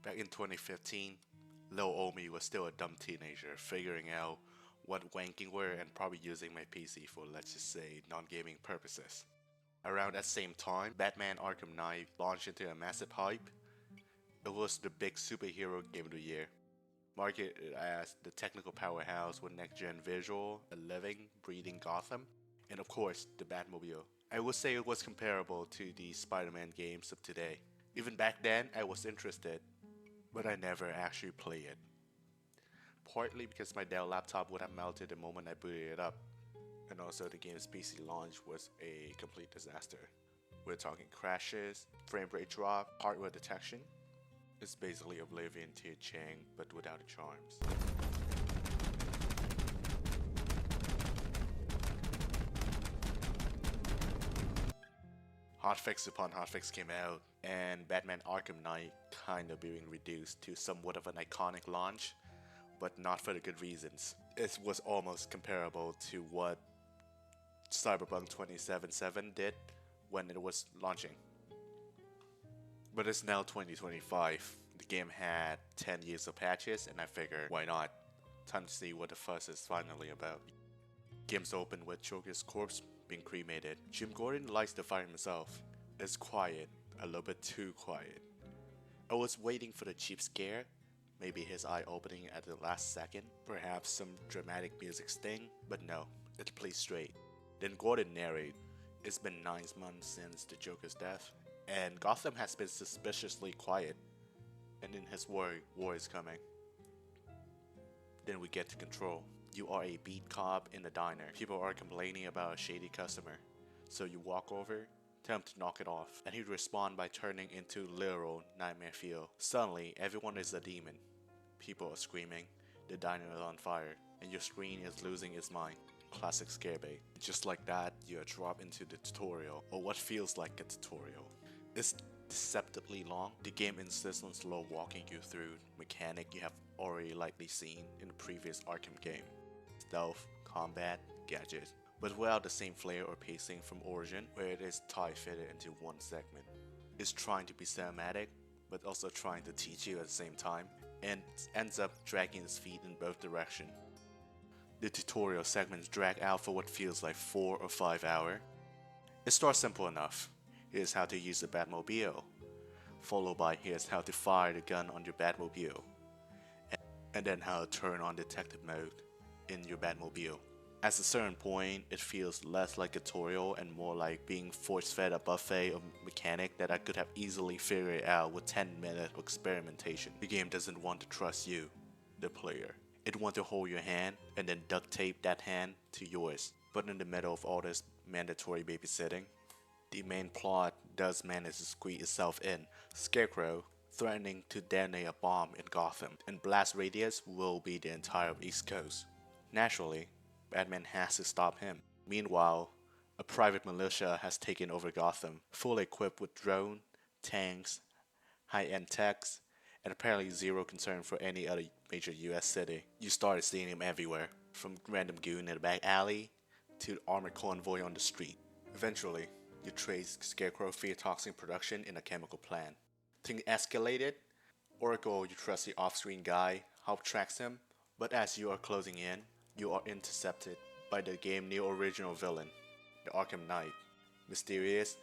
Back in 2015, Lil Omi was still a dumb teenager figuring out what wanking were and probably using my PC for, let's just say, non-gaming purposes. Around that same time, Batman Arkham Knight launched into a massive hype. It was the big superhero game of the year, marketed as the technical powerhouse with next-gen visual, a living, breathing Gotham, and of course, the Batmobile. I would say it was comparable to the Spider-Man games of today. Even back then, I was interested, but I never actually played it. Partly because my Dell laptop would have melted the moment I booted it up, and also the game's PC launch was a complete disaster. We're talking crashes, frame rate drop, hardware detection. It's basically Oblivion to Chang, but without the charms. Hotfix upon hotfix came out, and Batman Arkham Knight kinda being reduced to somewhat of an iconic launch, but not for the good reasons. It was almost comparable to what Cyberpunk 2077 did when it was launching. But it's now 2025. The game had 10 years of patches, and I figured, why not? Time to see what the fuss is finally about. Games open with Joker's corpse being cremated. Jim Gordon likes the fire himself. It's quiet, a little bit too quiet. I was waiting for the cheap scare, maybe his eye opening at the last second, perhaps some dramatic music sting, but no, it plays straight. Then Gordon narrated, "It's been 9 months since the Joker's death, and Gotham has been suspiciously quiet. And in his word, war is coming." Then we get to Control. You are a beat cop in a diner. People are complaining about a shady customer. So you walk over, tell him to knock it off, and he'd respond by turning into literal nightmare fuel. Suddenly, everyone is a demon. People are screaming, the diner is on fire, and your screen is losing its mind. Classic scare bait. Just like that, you are dropped into the tutorial, or what feels like a tutorial. It's deceptively long. The game insists on slow walking you through mechanic you have already likely seen in the previous Arkham game. Stealth, combat, gadgets, but without the same flair or pacing from Origin, where it is tight-fitted into one segment. It's trying to be cinematic, but also trying to teach you at the same time, and ends up dragging its feet in both directions. The tutorial segments drag out for what feels like 4 or 5 hours. It starts simple enough. Here's how to use the Batmobile, followed by here's how to fire the gun on your Batmobile, and then how to turn on detective mode in your Batmobile. At a certain point, it feels less like a tutorial and more like being force-fed a buffet of mechanic that I could have easily figured out with 10 minutes of experimentation. The game doesn't want to trust you, the player. It wants to hold your hand and then duct tape that hand to yours. But in the middle of all this mandatory babysitting, the main plot does manage to squeeze itself in. Scarecrow threatening to detonate a bomb in Gotham, and blast radius will be the entire East Coast. Naturally, Batman has to stop him. Meanwhile, a private militia has taken over Gotham, fully equipped with drones, tanks, high-end techs, and apparently zero concern for any other major US city. You started seeing him everywhere, from random goon in the back alley to armored convoy on the street. Eventually, you trace Scarecrow fear-toxin production in a chemical plant. Things escalated. Oracle, you trust the off-screen guy, help tracks him, but as you are closing in, you are intercepted by the game's new original villain, the Arkham Knight. Mysterious,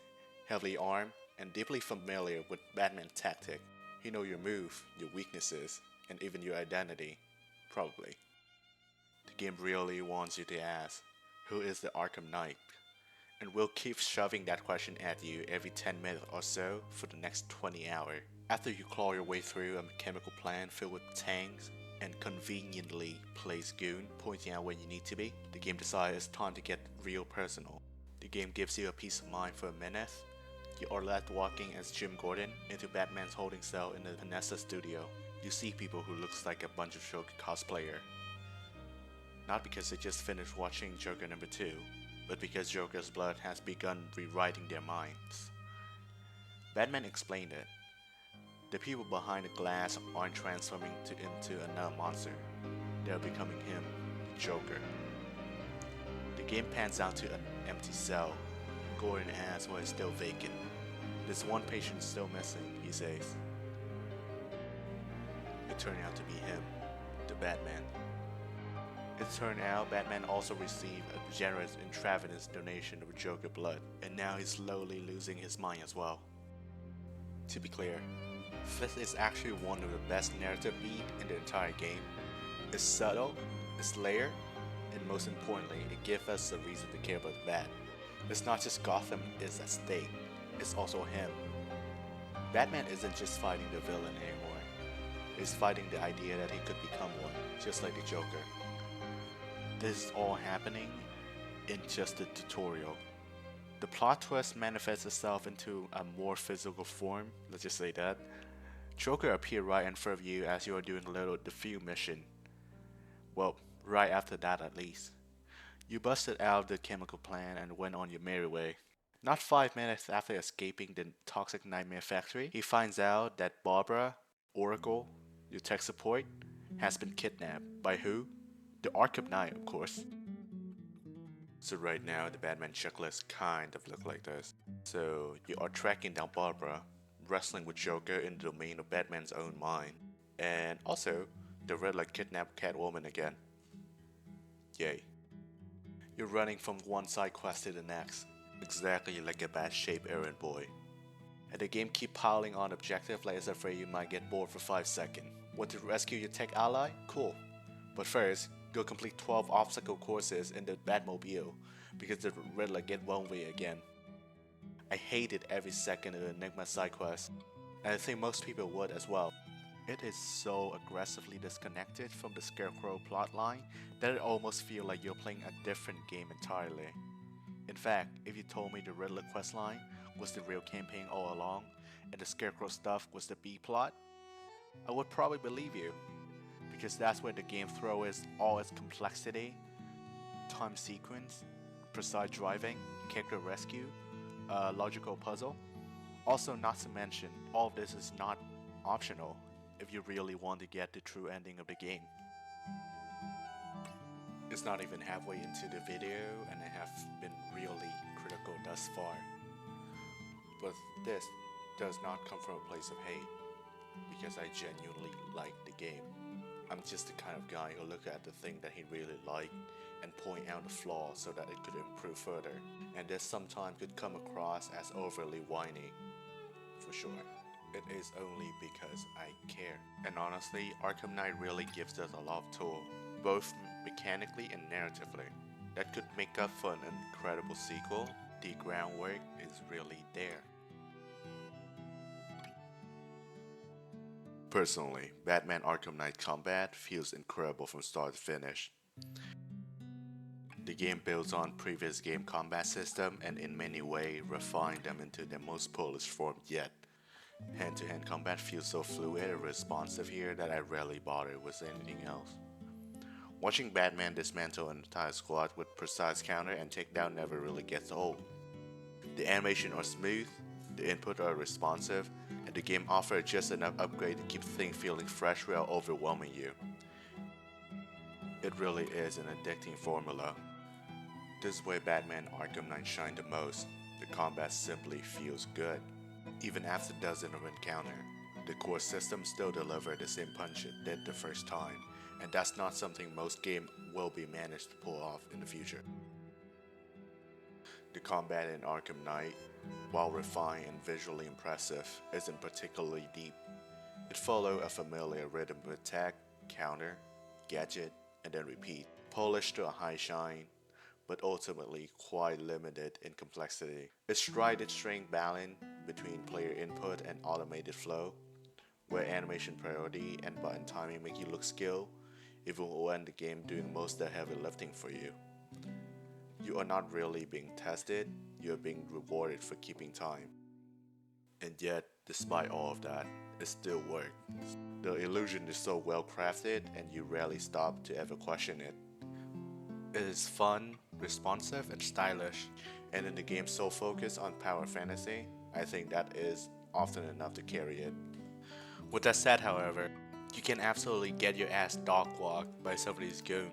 heavily armed, and deeply familiar with Batman's tactic. He knows your move, your weaknesses, and even your identity. Probably. The game really wants you to ask, who is the Arkham Knight? And will keep shoving that question at you every 10 minutes or so for the next 20 hours. After you claw your way through a chemical plant filled with tanks and conveniently placed goon pointing out where you need to be, the game decides it's time to get real personal. The game gives you a peace of mind for a minute. You are left walking as Jim Gordon into Batman's holding cell in the Panessa studio. You see people who looks like a bunch of Joker cosplayer. Not because they just finished watching Joker number 2, but because Joker's blood has begun rewriting their minds. Batman explained it. The people behind the glass aren't transforming into another monster. They are becoming him, Joker. The game pans out to an empty cell. Gordon asks why it's still vacant. There's one patient still missing, he says. turned out to be him, the Batman. It turned out Batman also received a generous intravenous donation of Joker blood, and now he's slowly losing his mind as well. To be clear, this is actually one of the best narrative beats in the entire game. It's subtle, it's layered, and most importantly, it gives us a reason to care about the Bat. It's not just Gotham is at stake, it's also him. Batman isn't just fighting the villain anymore, he's fighting the idea that he could become one, just like the Joker. This is all happening in just a tutorial. The plot twist manifests itself into a more physical form, let's just say that. Joker appeared right in front of you as you are doing a little defuse mission. Well, right after that at least. You busted out of the chemical plant and went on your merry way. Not 5 minutes after escaping the toxic nightmare factory, he finds out that Barbara, Oracle, your tech support, has been kidnapped. By who? The Arkham Knight, of course. So right now, the Batman checklist kind of look like this. So you are tracking down Barbara, wrestling with Joker in the domain of Batman's own mind, and also the Riddler kidnapped Catwoman again. Yay. You're running from one side quest to the next, exactly like a bad shape errand boy. And the game keep piling on objective like it's afraid you might get bored for 5 seconds. Want to rescue your tech ally? Cool. But first, go complete 12 obstacle courses in the Batmobile, because the Riddler get one way again. I hated every second of the Enigma side quest, and I think most people would as well. It is so aggressively disconnected from the Scarecrow plotline that it almost feels like you're playing a different game entirely. In fact, if you told me the Riddler questline was the real campaign all along, and the Scarecrow stuff was the B plot, I would probably believe you. Because that's where the game throws all its complexity, time sequence, precise driving, character rescue, logical puzzle. Also, not to mention, all of this is not optional if you really want to get the true ending of the game. It's not even halfway into the video and I have been really critical thus far. But this does not come from a place of hate, because I genuinely like the game. I'm just the kind of guy who look at the thing that he really liked and point out the flaws so that it could improve further, and this sometimes could come across as overly whiny. For sure. It is only because I care. And honestly, Arkham Knight really gives us a lot of tools, both mechanically and narratively, that could make up for an incredible sequel. The groundwork is really there. Personally, Batman Arkham Knight combat feels incredible from start to finish. The game builds on previous game combat system and in many ways refined them into their most polished form yet. Hand-to-hand combat feels so fluid and responsive here that I rarely bother with anything else. Watching Batman dismantle an entire squad with precise counter and takedown never really gets old. The animation are smooth, the input are responsive, and the game offers just enough upgrade to keep things feeling fresh without overwhelming you. It really is an addicting formula. This is where Batman Arkham Knight shine the most. The combat simply feels good. Even after dozens of encounters, the core system still delivers the same punch it did the first time, and that's not something most games will be managed to pull off in the future. The combat in Arkham Knight, while refined and visually impressive, isn't particularly deep. It follows a familiar rhythm of attack, counter, gadget, and then repeat, polished to a high shine, but ultimately quite limited in complexity. It strikes its strange balance between player input and automated flow, where animation priority and button timing make you look skilled, even when the game doing most of the heavy lifting for you. You are not really being tested, you are being rewarded for keeping time. And yet, despite all of that, it still works. The illusion is so well crafted and you rarely stop to ever question it. It is fun, responsive, and stylish, and in the game so focused on power fantasy, I think that is often enough to carry it. With that said, however, you can absolutely get your ass dog walked by some of these goons.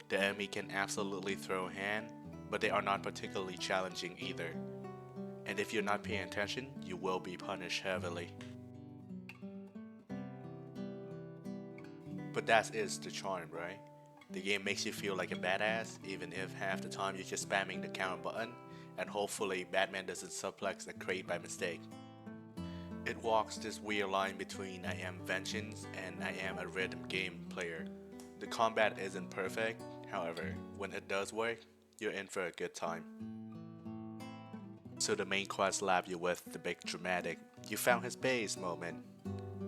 The enemy can absolutely throw a hand, but they are not particularly challenging either. And if you're not paying attention, you will be punished heavily. But that is the charm, right? The game makes you feel like a badass, even if half the time you're just spamming the counter button, and hopefully Batman doesn't suplex a crate by mistake. It walks this weird line between I am vengeance and I am a rhythm game player. The combat isn't perfect, however, when it does work, you're in for a good time. So the main quest left you with the big dramatic, you found his base moment,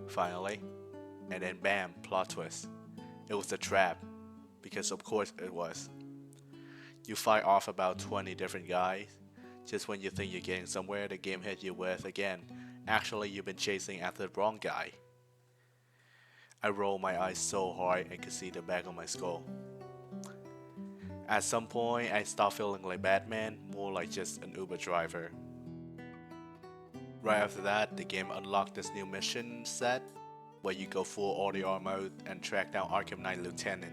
finally, and then bam, plot twist. It was a trap, because of course it was. You fight off about 20 different guys, just when you think you're getting somewhere, the game hits you with again, actually you've been chasing after the wrong guy. I rolled my eyes so hard I could see the back of my skull. At some point, I stopped feeling like Batman, more like just an Uber driver. Right after that, the game unlocked this new mission set, where you go full RDR mode and track down Arkham Knight Lieutenant.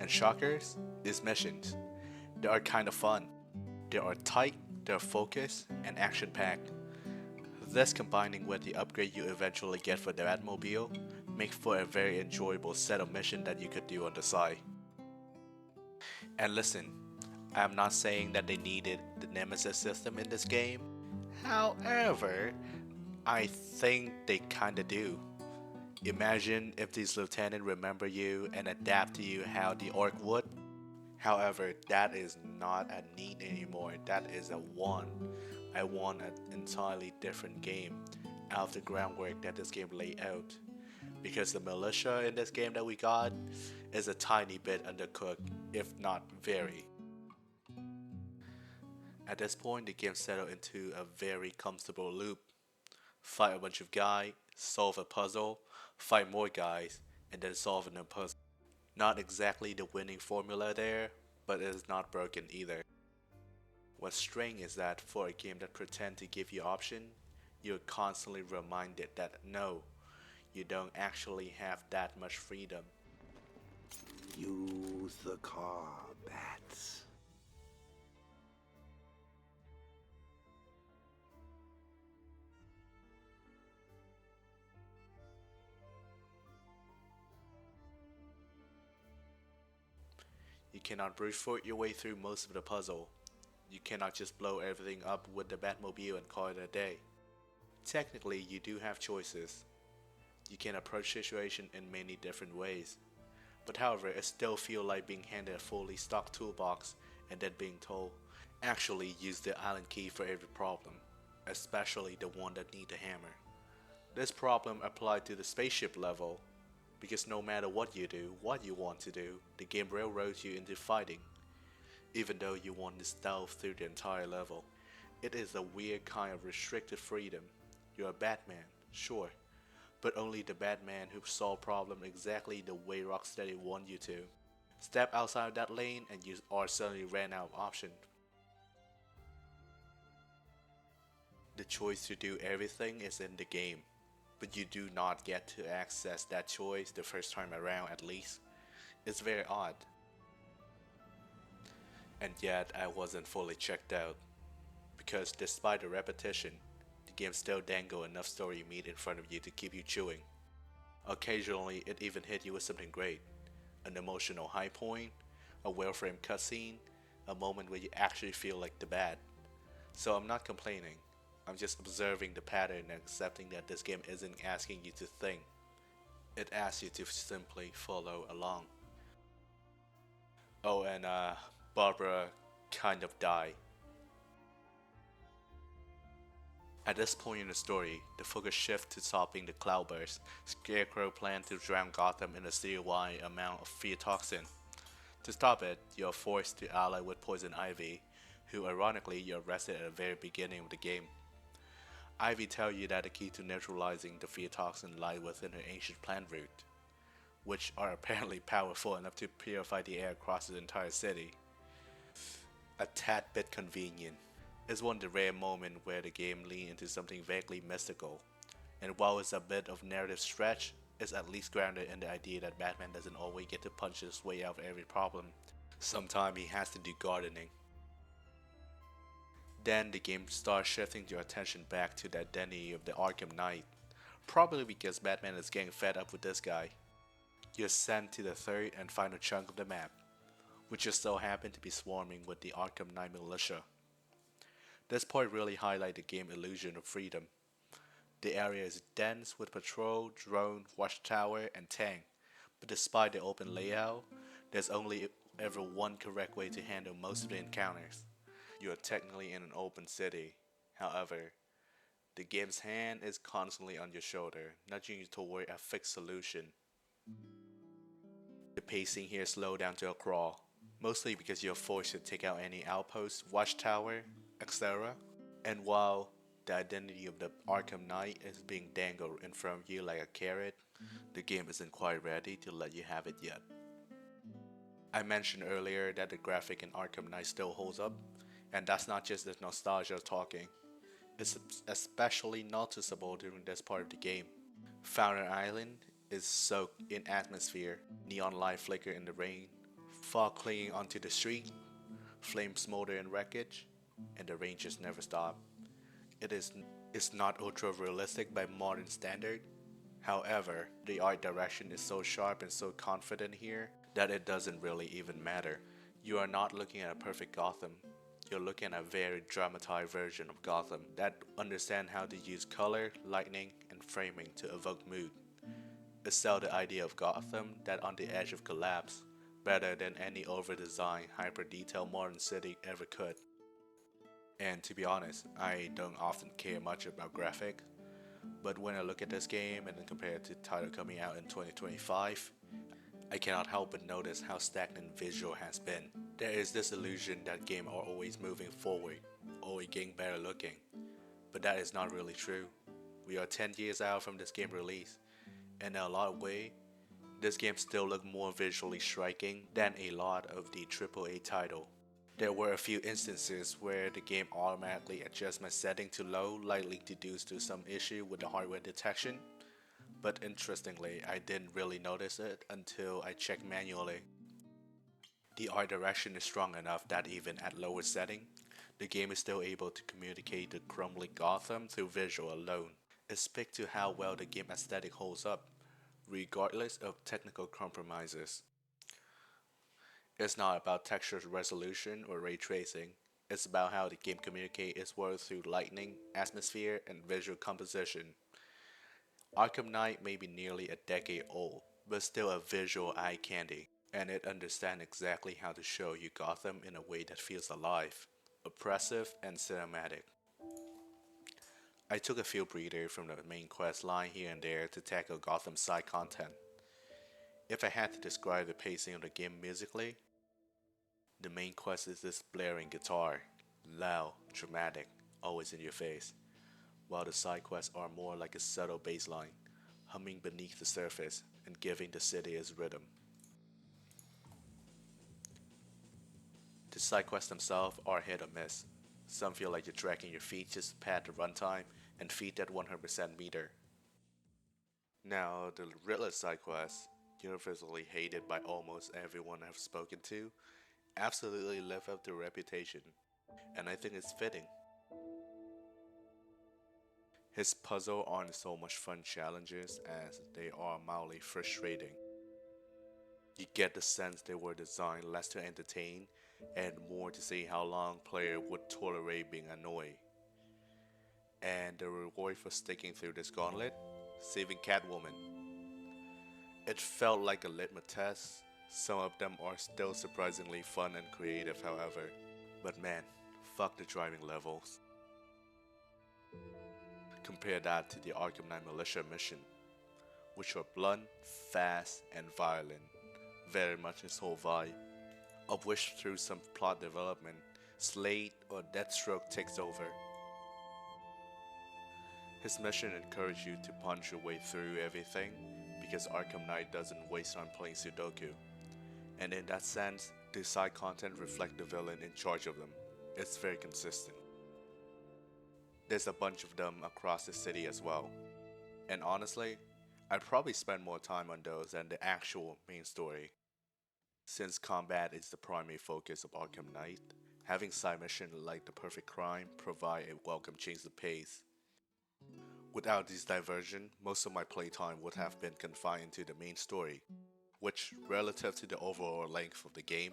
And shockers, these missions. They are kinda fun. They are tight, they are focused, and action-packed. This combining with the upgrade you eventually get for the Batmobile, makes for a very enjoyable set of missions that you could do on the side. And listen, I am not saying that they needed the Nemesis system in this game. However, I think they kinda do. Imagine if these lieutenants remember you and adapt to you how the orc would. However, that is not a need anymore, that is a want. I want an entirely different game out of the groundwork that this game laid out. Because the militia in this game that we got is a tiny bit undercooked, if not very. At this point, the game settled into a very comfortable loop. Fight a bunch of guys, solve a puzzle, fight more guys, and then solve another puzzle. Not exactly the winning formula there, but it is not broken either. What's strange is that for a game that pretends to give you option, you're constantly reminded that no, you don't actually have that much freedom. Use the car, Bats. You cannot brute force your way through most of the puzzle. You cannot just blow everything up with the Batmobile and call it a day. Technically, you do have choices. You can approach situation in many different ways. But however, it still feels like being handed a fully stocked toolbox and then being told, actually use the island key for every problem, especially the one that needs a hammer. This problem applied to the spaceship level, because no matter what you do, what you want to do, the game railroads you into fighting, even though you want to stealth through the entire level. It is a weird kind of restricted freedom. You're a Batman, sure, but only the Batman who solves problems exactly the way Rocksteady want you to. Step outside of that lane and you are suddenly ran out of options. The choice to do everything is in the game, but you do not get to access that choice the first time around at least. It's very odd. And yet I wasn't fully checked out, because despite the repetition, the game still dangle enough story meat in front of you to keep you chewing. Occasionally it even hit you with something great, an emotional high point, a well-framed cutscene, a moment where you actually feel like the bad. So I'm not complaining, I'm just observing the pattern and accepting that this game isn't asking you to think. It asks you to simply follow along. Oh, and Barbara kind of died. At this point in the story, the focus shifts to stopping the cloudburst. Scarecrow plans to drown Gotham in a city-wide amount of fear toxin. To stop it, you are forced to ally with Poison Ivy, who ironically you arrested at the very beginning of the game. Ivy tells you that the key to neutralizing the fear toxin lies within her ancient plant root, which are apparently powerful enough to purify the air across the entire city. A tad bit convenient. It's one of the rare moments where the game leans into something vaguely mystical, and while it's a bit of narrative stretch, it's at least grounded in the idea that Batman doesn't always get to punch his way out of every problem. Sometimes he has to do gardening. Then the game starts shifting your attention back to the identity of the Arkham Knight, probably because Batman is getting fed up with this guy. You're sent to the third and final chunk of the map, which just so happened to be swarming with the Arkham Knight militia. This part really highlights the game illusion of freedom. The area is dense with patrol, drone, watchtower, and tank, but despite the open layout, there's only ever one correct way to handle most of the encounters. You are technically in an open city. However, the game's hand is constantly on your shoulder, nudging you toward a fixed solution. The pacing here slows down to a crawl, mostly because you're forced to take out any outpost, watchtower, etc. And while the identity of the Arkham Knight is being dangled in front of you like a carrot, the game isn't quite ready to let you have it yet. I mentioned earlier that the graphic in Arkham Knight still holds up, and that's not just the nostalgia talking. It's especially noticeable during this part of the game. Fountain Island is soaked in atmosphere, neon light flicker in the rain, fog clinging onto the street, flames smolder in wreckage, and the rain just never stops. It's not ultra realistic by modern standard. However, the art direction is so sharp and so confident here that it doesn't really even matter. You are not looking at a perfect Gotham. You're looking at a very dramatized version of Gotham that understands how to use color, lighting, and framing to evoke mood. It sells the idea of Gotham that on the edge of collapse better than any over-designed, hyper-detailed modern city ever could. And to be honest, I don't often care much about graphics, but when I look at this game and then compare it to the title coming out in 2025, I cannot help but notice how stagnant visual has been. There is this illusion that games are always moving forward, always getting better looking, but that is not really true. We are 10 years out from this game release, and in a lot of ways, this game still looks more visually striking than a lot of the AAA title. There were a few instances where the game automatically adjusts my setting to low, likely due to some issue with the hardware detection, but interestingly, I didn't really notice it until I checked manually. The art direction is strong enough that even at lower setting, the game is still able to communicate the crumbling Gotham through visual alone. It speaks to how well the game aesthetic holds up, regardless of technical compromises. It's not about texture resolution or ray tracing, it's about how the game communicates its world through lighting, atmosphere, and visual composition. Arkham Knight may be nearly a decade old, but still a visual eye candy, and it understands exactly how to show you Gotham in a way that feels alive, oppressive, and cinematic. I took a few breathers from the main quest line here and there to tackle Gotham's side content. If I had to describe the pacing of the game musically, the main quest is this blaring guitar, loud, dramatic, always in your face, while the side quests are more like a subtle bass line, humming beneath the surface and giving the city its rhythm. The side quests themselves are hit or miss. Some feel like you're dragging your feet just to pad the runtime and feed that 100% meter. Now, the Riddler side quest, universally hated by almost everyone I've spoken to, absolutely live up to reputation, and I think it's fitting. His puzzles aren't so much fun challenges as they are mildly frustrating. You get the sense they were designed less to entertain and more to see how long player would tolerate being annoyed. And the reward for sticking through this gauntlet? Saving Catwoman. It felt like a litmus test. Some of them are still surprisingly fun and creative, however. But man, fuck the driving levels. Compare that to the Arkham Knight Militia mission, which were blunt, fast, and violent, very much his whole vibe, of which through some plot development, Slade or Deathstroke takes over. His mission encourages you to punch your way through everything, because Arkham Knight doesn't waste on playing Sudoku, and in that sense, the side content reflect the villain in charge of them. It's very consistent. There's a bunch of them across the city as well. And honestly, I'd probably spend more time on those than the actual main story. Since combat is the primary focus of Arkham Knight, having side missions like the Perfect Crime provide a welcome change of pace. Without this diversion, most of my playtime would have been confined to the main story. which, relative to the overall length of the game,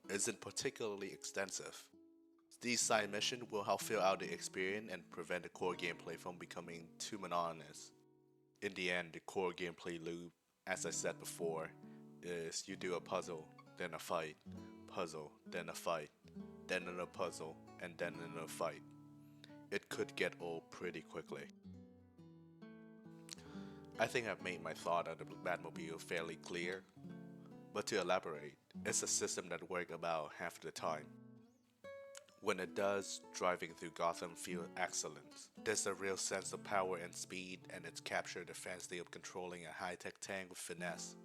isn't particularly extensive. These side missions will help fill out the experience and prevent the core gameplay from becoming too monotonous. In the end, the core gameplay loop, as I said before, is you do a puzzle, then a fight, puzzle, then a fight, then another puzzle, and then another fight. It could get old pretty quickly. I think I've made my thought on the Batmobile fairly clear, but to elaborate, it's a system that works about half the time. When it does, driving through Gotham feels excellent. There's a real sense of power and speed, and it's captured the fantasy of controlling a high-tech tank with finesse.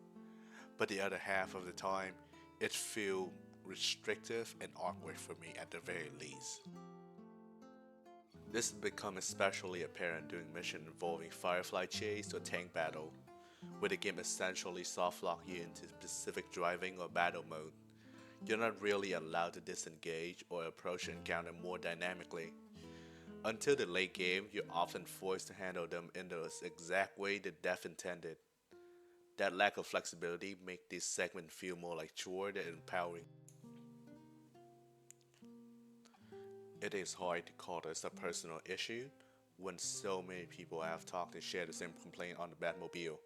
But the other half of the time, it feels restrictive and awkward for me at the very least. This has become especially apparent during missions involving Firefly chase or tank battle, where the game essentially soft-lock you into specific driving or battle mode. You're not really allowed to disengage or approach the encounter more dynamically. Until the late game, you're often forced to handle them in the exact way the dev intended. That lack of flexibility makes this segment feel more like chore than empowering. It is hard to call this a personal issue when so many people have talked and shared the same complaint on the Batmobile.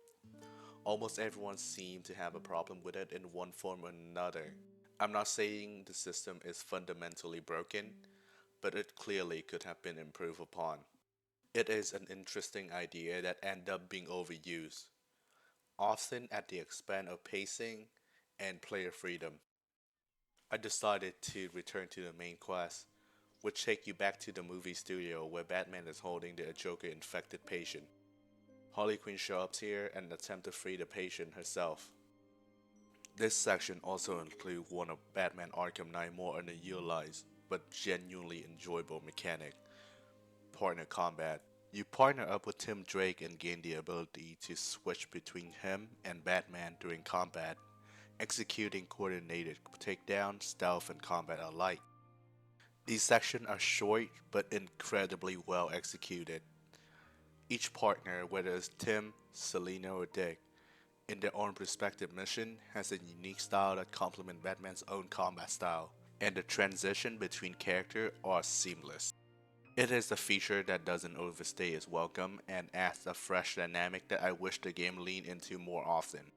Almost everyone seems to have a problem with it in one form or another. I'm not saying the system is fundamentally broken, but it clearly could have been improved upon. It is an interesting idea that ends up being overused, often at the expense of pacing and player freedom. I decided to return to the main quest, which take you back to the movie studio where Batman is holding the Joker-infected patient. Harley Quinn shows up here and attempts to free the patient herself. This section also includes one of Batman Arkham Knight more underutilized, but genuinely enjoyable mechanic, partner combat. You partner up with Tim Drake and gain the ability to switch between him and Batman during combat, executing coordinated takedown, stealth, and combat alike. These sections are short but incredibly well executed. Each partner, whether it's Tim, Selina, or Dick, in their own respective mission, has a unique style that complements Batman's own combat style, and the transition between characters are seamless. It is a feature that doesn't overstay its welcome and adds a fresh dynamic that I wish the game leaned into more often.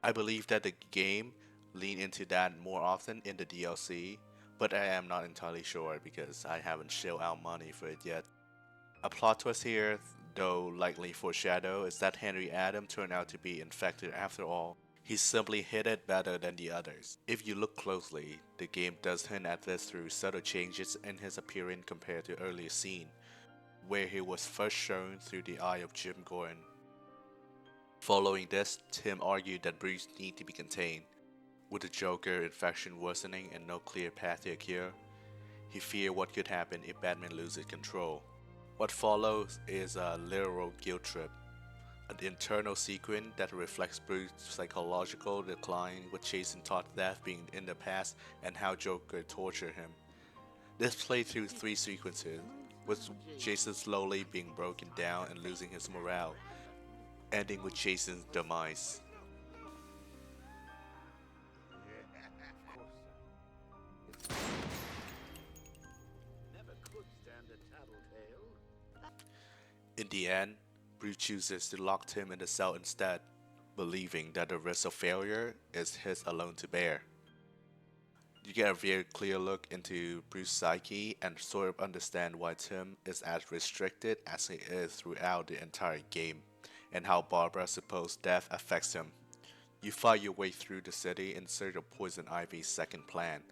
I believe that the game leaned into that more often in the DLC, but I am not entirely sure because I haven't shelled out money for it yet. A plot twist here, though likely foreshadow, is that Henry Adam turned out to be infected after all. He simply hit it better than the others. If you look closely, the game does hint at this through subtle changes in his appearance compared to earlier scene, where he was first shown through the eye of Jim Gordon. Following this, Tim argued that Bruce needed to be contained. With the Joker infection worsening and no clear path to a cure, he feared what could happen if Batman loses control. What follows is a literal guilt trip, an internal sequence that reflects Bruce's psychological decline with chasing Todd death being in the past and how Joker tortured him. This played through 3 sequences, with Jason slowly being broken down and losing his morale, ending with Jason's demise. In the end, Bruce chooses to lock Tim in the cell instead, believing that the risk of failure is his alone to bear. You get a very clear look into Bruce's psyche and sort of understand why Tim is as restricted as he is throughout the entire game, and how Barbara's supposed death affects him. You fight your way through the city in search of Poison Ivy's second plan.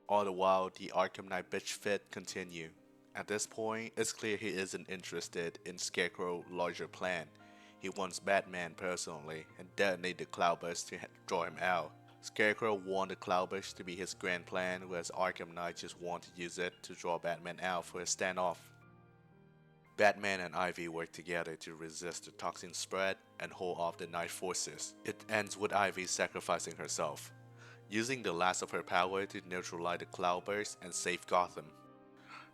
All the while, the Arkham Knight bitch fit continue. At this point, it's clear he isn't interested in Scarecrow's larger plan. He wants Batman personally and detonate the Cloudburst to draw him out. Scarecrow wanted Cloudburst to be his grand plan, whereas Arkham Knight just wanted to use it to draw Batman out for his standoff. Batman and Ivy work together to resist the toxin spread and hold off the Night forces. It ends with Ivy sacrificing herself, using the last of her power to neutralize the Cloudburst and save Gotham.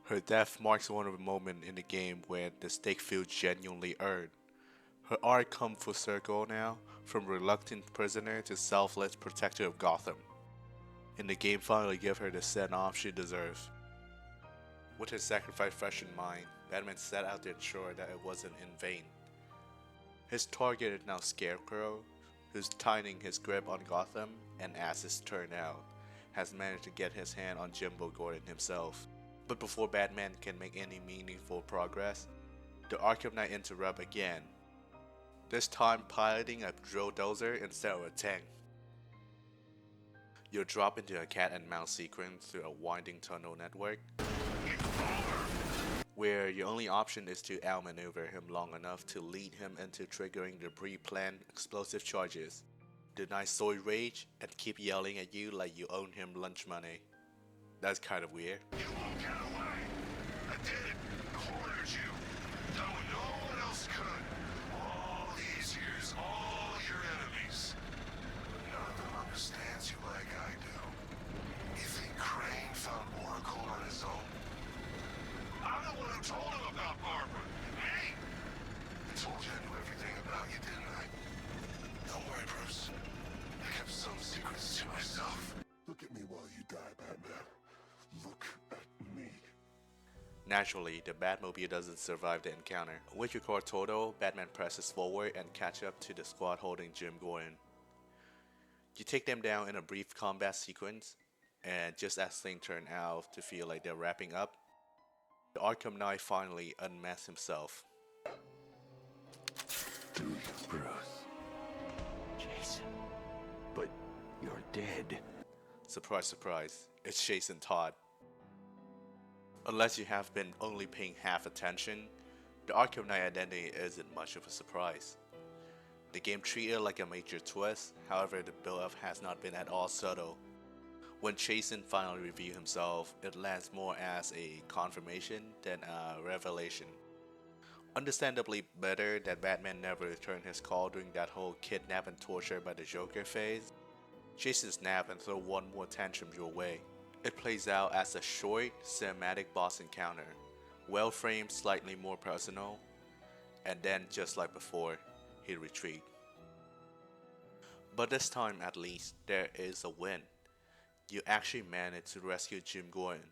Her death marks one of the moments in the game where the stake feels genuinely earned. Her arc come full circle now, from reluctant prisoner to selfless protector of Gotham. And the game finally gave her the send-off she deserves. With his sacrifice fresh in mind, Batman set out to ensure that it wasn't in vain. His target is now Scarecrow, who's tightening his grip on Gotham, and as it's turned out, has managed to get his hand on Jimbo Gordon himself. But before Batman can make any meaningful progress, the Arkham Knight interrupt again, this time piloting a drill dozer instead of a tank. You'll drop into a cat and mouse sequence through a winding tunnel network, where your only option is to outmaneuver him long enough to lead him into triggering the pre-planned explosive charges, deny soy rage, and keep yelling at you like you own him lunch money. That's kind of weird. You won't get away. I did it. Cornered you. Done what no one else could. All these years, all your enemies. But none of them understands you like I do. You think Crane found Oracle on his own? I'm the one who told him about Barbara. Me! I told you I knew everything about you, didn't I? Don't worry, Bruce. I kept some secrets to myself. Look at me while you die, Batman. Look at me. Naturally, the Batmobile doesn't survive the encounter. With your core total, Batman presses forward and catch up to the squad holding Jim Gordon. You take them down in a brief combat sequence, and just as things turn out to feel like they're wrapping up, the Arkham Knight finally unmasks himself. Do you, Bruce? Jason. But you're dead. Surprise, surprise, it's Jason Todd. Unless you have been only paying half attention, the Arkham Knight identity isn't much of a surprise. The game treated it like a major twist, however the build-up has not been at all subtle. When Jason finally reveals himself, it lands more as a confirmation than a revelation. Understandably better that Batman never returned his call during that whole kidnap and torture by the Joker phase, Jason snap and throw one more tantrum your way. It plays out as a short, cinematic boss encounter, well framed, slightly more personal, and then just like before, he retreats. But this time at least, there is a win. You actually managed to rescue Jim Gordon.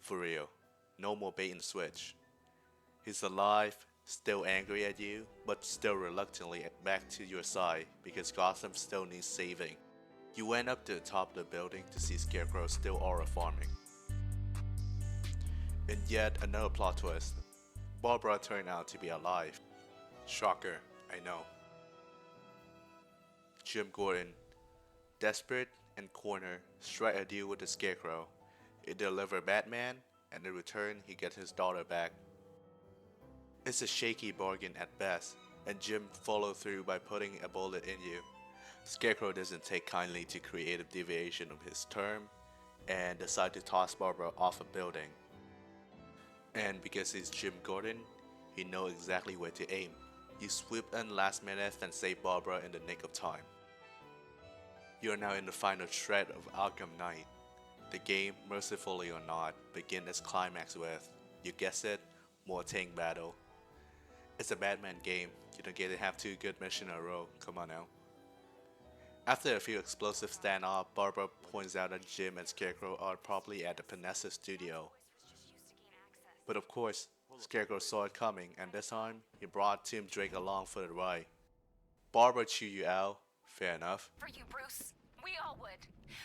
For real, no more bait and switch. He's alive, still angry at you, but still reluctantly back to your side because Gotham still needs saving. You went up to the top of the building to see Scarecrow still aura farming. And yet another plot twist. Barbara turned out to be alive. Shocker, I know. Jim Gordon, desperate and cornered, strike a deal with the Scarecrow. He delivers Batman, and in return he gets his daughter back. It's a shaky bargain at best, and Jim follows through by putting a bullet in you. Scarecrow doesn't take kindly to creative deviation of his term, and decides to toss Barbara off a building. And because he's Jim Gordon, he knows exactly where to aim. You swoop in last minute and save Barbara in the nick of time. You are now in the final shred of Arkham Knight. The game, mercifully or not, begins its climax with, you guessed it, more tank battle. It's a Batman game, you don't get to have two good missions in a row, come on now. After a few explosive standoffs, Barbara points out that Jim and Scarecrow are probably at the Panessa studio. But of course, Scarecrow saw it coming, and this time, he brought Tim Drake along for the ride. Barbara chew you out, fair enough. For you, Bruce. We all would.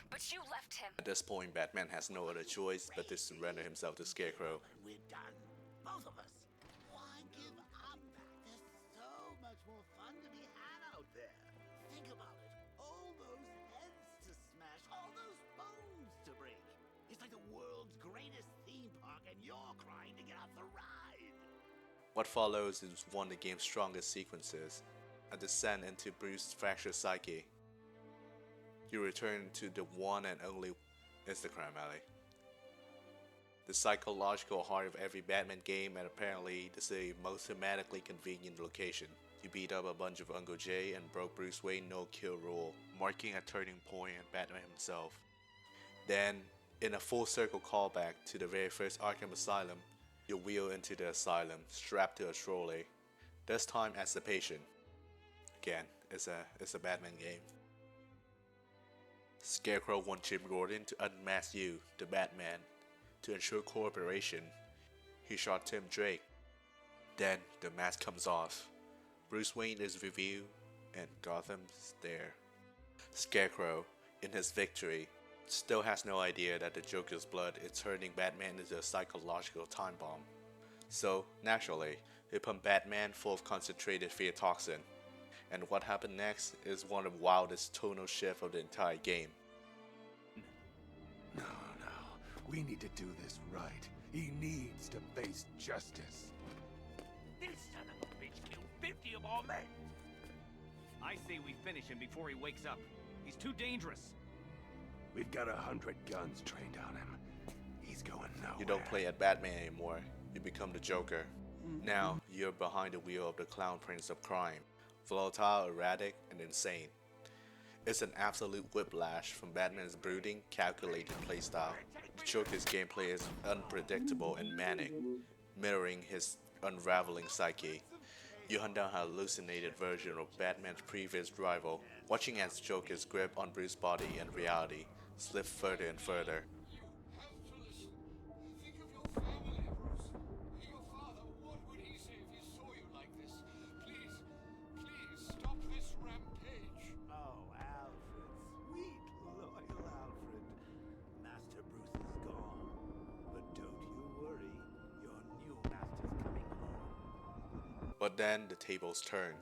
But you left him. At this point, Batman has no other choice but to surrender himself to Scarecrow. We're done. Both of us. Why give up? There's so much more fun to be had out there. Think about it. All those heads to smash, all those bones to break. It's like the world's greatest theme park and you're crying to get off the ride. What follows is one of the game's strongest sequences, a descent into Bruce's fractured psyche. You return to the one and only Instagram alley. The psychological heart of every Batman game, and apparently the most thematically convenient location. You beat up a bunch of Uncle Jay and broke Bruce Wayne's no-kill rule, marking a turning point in Batman himself. Then, in a full circle callback to the very first Arkham Asylum, you wheel into the asylum, strapped to a trolley. this time as the patient. Again, it's a Batman game. Scarecrow wants Jim Gordon to unmask you, the Batman, to ensure cooperation. He shot Tim Drake. Then the mask comes off. Bruce Wayne is revealed, and Gotham's there. Scarecrow, in his victory, still has no idea that the Joker's blood is turning Batman into a psychological time bomb. So, naturally, he pumped Batman full of concentrated fear toxin. And what happened next is one of the wildest tonal shifts of the entire game. No. We need to do this right. He needs to face justice. This son of a bitch killed 50 of our men! I say we finish him before he wakes up. He's too dangerous. We've got 100 guns trained on him. He's going nowhere. You don't play at Batman anymore, you become the Joker. Now, you're behind the wheel of the Clown Prince of Crime, volatile, erratic, and insane. It's an absolute whiplash from Batman's brooding, calculated playstyle. The Joker's gameplay is unpredictable and manic, mirroring his unraveling psyche. You hunt down a hallucinated version of Batman's previous rival, watching as Joker's grip on Bruce's body and reality slip further and further. Oh, Alfred, sweet, loyal Alfred. Master Bruce is gone. But don't you worry, your new master's coming home. But then the tables turn.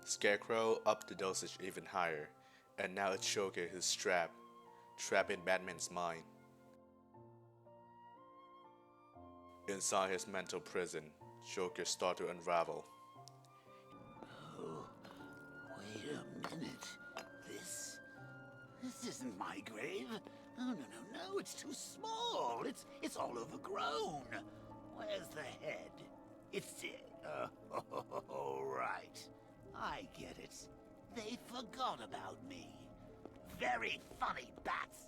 Scarecrow upped the dosage even higher, and now it's Joker who's trapped in Batman's mind. Inside his mental prison, Joker starts to unravel. Oh, wait a minute. This isn't my grave. Oh, no, it's too small. It's all overgrown. Where's the head? It's it. Oh, right. I get it. They forgot about me. Very funny, bats.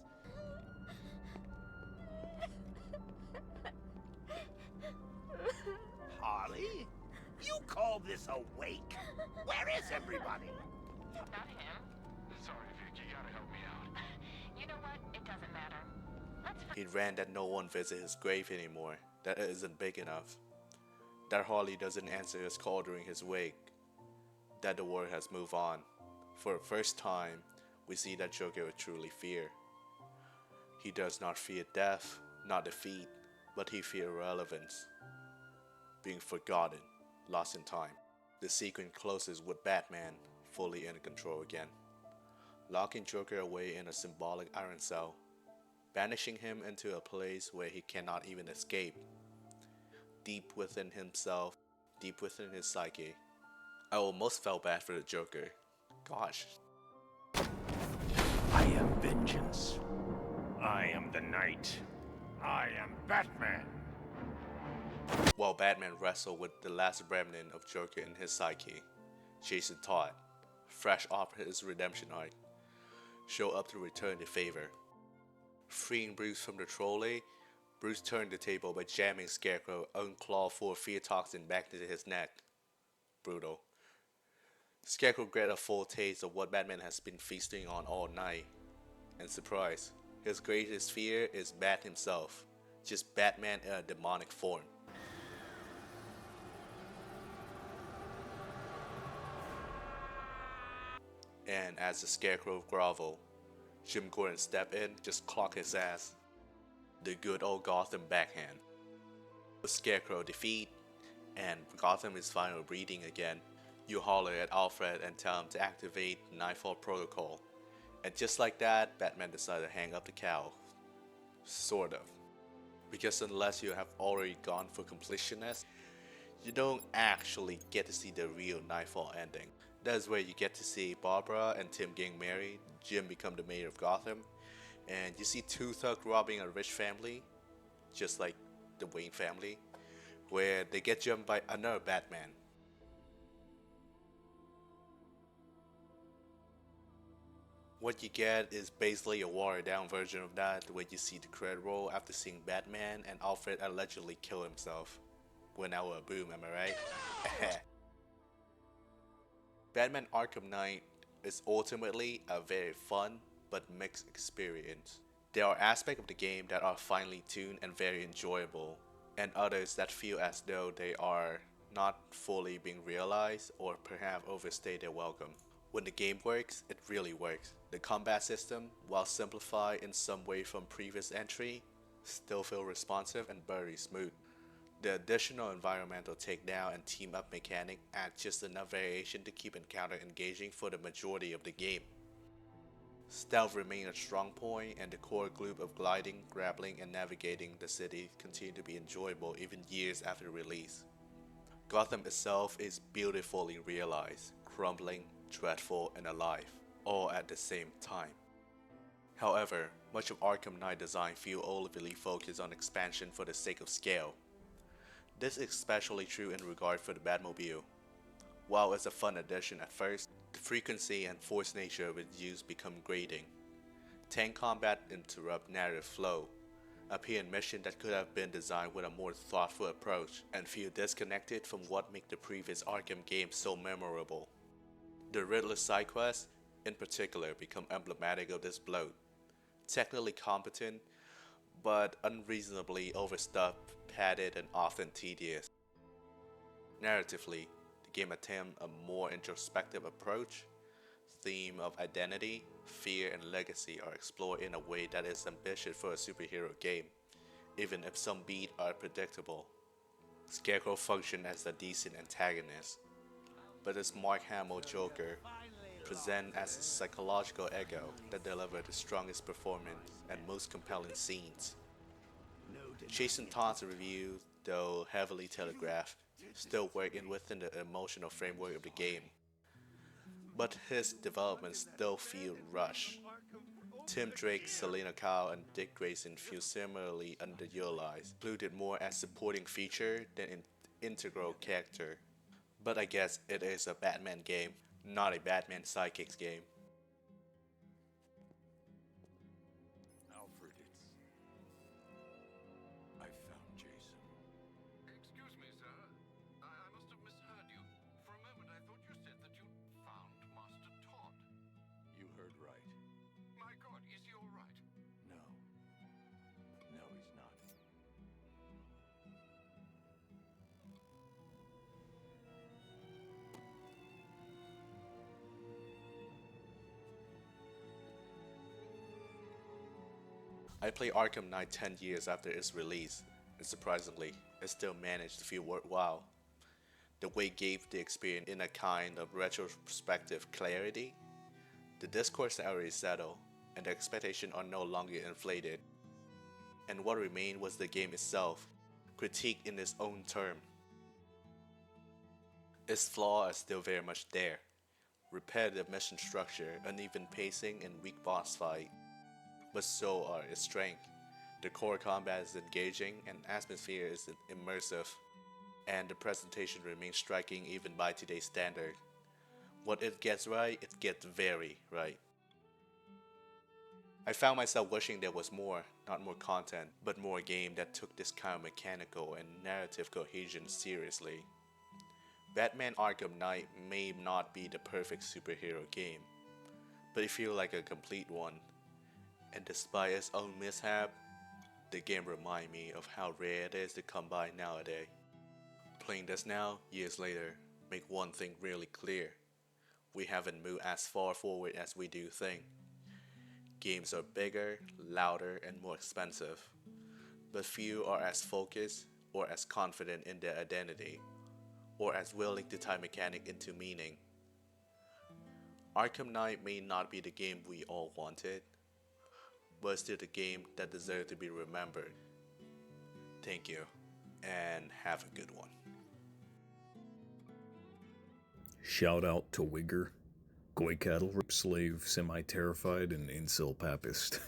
Harley? You call this a wake? Where is everybody? Not him. Sorry, Vic, you gotta help me out. You know what? It doesn't matter. Let's He ran that no one visit his grave anymore, that it isn't big enough, that Harley doesn't answer his call during his wake, that the world has moved on. For the first time, we see that Joker will truly fear. He does not fear death, not defeat, but he fears irrelevance, being forgotten, lost in time. The sequence closes with Batman fully in control again, locking Joker away in a symbolic iron cell, banishing him into a place where he cannot even escape. Deep within himself, deep within his psyche. I almost felt bad for the Joker. Gosh. I am vengeance. I am the Knight. I am Batman. While Batman wrestled with the last remnant of Joker in his psyche, Jason Todd, fresh off his redemption arc, showed up to return the favor. Freeing Bruce from the trolley, Bruce turned the table by jamming Scarecrow unclawed full of fear toxin back into his neck. Brutal. Scarecrow got a full taste of what Batman has been feasting on all night. And surprise, his greatest fear is Bat himself, just Batman in a demonic form. And as the Scarecrow groveled, Jim Gordon stepped in, just clock his ass. The good old Gotham backhand. With Scarecrow defeat, and Gotham is finally breathing again, you holler at Alfred and tell him to activate the Knightfall protocol. And just like that, Batman decided to hang up the cowl. Sort of. Because unless you have already gone for completionist, you don't actually get to see the real Knightfall ending. That's where you get to see Barbara and Tim getting married, Jim become the mayor of Gotham, and you see two thugs robbing a rich family, just like the Wayne family, where they get jumped by another Batman. What you get is basically a watered down version of that, where you see the credit roll after seeing Batman and Alfred allegedly kill himself. When I were a boom, am I right? Batman Arkham Knight is ultimately a very fun but mixed experience. There are aspects of the game that are finely tuned and very enjoyable, and others that feel as though they are not fully being realized or perhaps overstay their welcome. When the game works, it really works. The combat system, while simplified in some way from previous entry, still feel responsive and very smooth. The additional environmental takedown and team up mechanic add just enough variation to keep encounter engaging for the majority of the game. Stealth remains a strong point, and the core loop of gliding, grappling, and navigating the city continue to be enjoyable even years after release. Gotham itself is beautifully realized, crumbling, dreadful, and alive, all at the same time. However, much of Arkham Knight design feel overly focused on expansion for the sake of scale. This is especially true in regard for the Batmobile. While it's a fun addition at first, the frequency and forced nature of its use become grating. Tank combat interrupt narrative flow, appear in missions that could have been designed with a more thoughtful approach, and feel disconnected from what made the previous Arkham games so memorable. The Riddler side quests, in particular, become emblematic of this bloat. Technically competent, but unreasonably overstuffed, padded, and often tedious. Narratively, the game attempts a more introspective approach. Theme of identity, fear, and legacy are explored in a way that is ambitious for a superhero game, even if some beats are predictable. Scarecrow functions as a decent antagonist, but his Mark Hamill Joker presents as a psychological echo that delivers the strongest performance and most compelling scenes. Jason Todd's review, though heavily telegraphed, still working within the emotional framework of the game, but his development still feel rushed. Tim Drake, Selena Kyle, and Dick Grayson feel similarly underutilized, included more as supporting feature than an integral character. But I guess it is a Batman game, not a Batman sidekicks game. Alfred, I found Jason. Excuse me, sir. I must have misheard you. For a moment, I thought you said that you'd found Master Todd. You heard right. My God, is he all right? No. No, he's not. I played Arkham Knight 10 years after its release, and surprisingly, it still managed to feel worthwhile. The way gave the experience in a kind of retrospective clarity. The discourse is already settled, and the expectations are no longer inflated. And what remained was the game itself, critiqued in its own term. Its flaws are still very much there. Repetitive mission structure, uneven pacing, and weak boss fight. But so are its strengths. The core combat is engaging, and atmosphere is immersive, and the presentation remains striking even by today's standard. What it gets right, it gets very right. I found myself wishing there was more, not more content, but more game that took this kind of mechanical and narrative cohesion seriously. Batman Arkham Knight may not be the perfect superhero game, but it feels like a complete one. And despite its own mishap, the game reminds me of how rare it is to come by nowadays. Playing this now, years later, make one thing really clear. We haven't moved as far forward as we do think. Games are bigger, louder, and more expensive, but few are as focused or as confident in their identity, or as willing to tie mechanic into meaning. Arkham Knight may not be the game we all wanted, but still the game that deserves to be remembered. Thank you, and have a good one. Shout out to Wigger, Goy cattle, rip slave, semi-terrified, and incel papist.